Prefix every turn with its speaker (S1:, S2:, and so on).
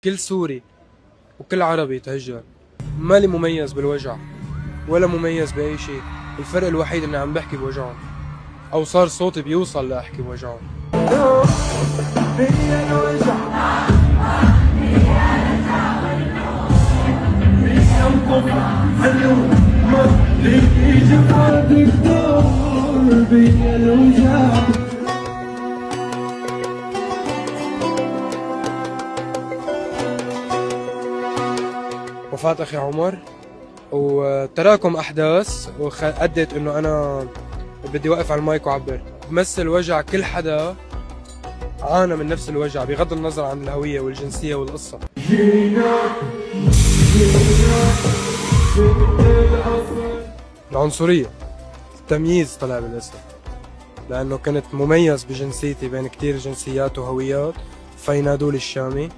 S1: كل سوري وكل عربي تهجر، مالي مميز بالوجع ولا مميز بأي شيء. الفرق الوحيد اني عم بحكي بوجعهم، او صار صوتي بيوصل لأحكي بوجعهم. وفاة أخي عمر وتراكم أحداث أدت إنه أنا بدي وقف على المايك وأعبر، بمثل وجع كل حدا عانى من نفس الوجع بغض النظر عن الهوية والجنسية والقصة. العنصرية، التمييز طلع بالاسم، لأنه كنت مميز بجنسيتي بين كتير جنسيات وهويات فينادولي الشامي.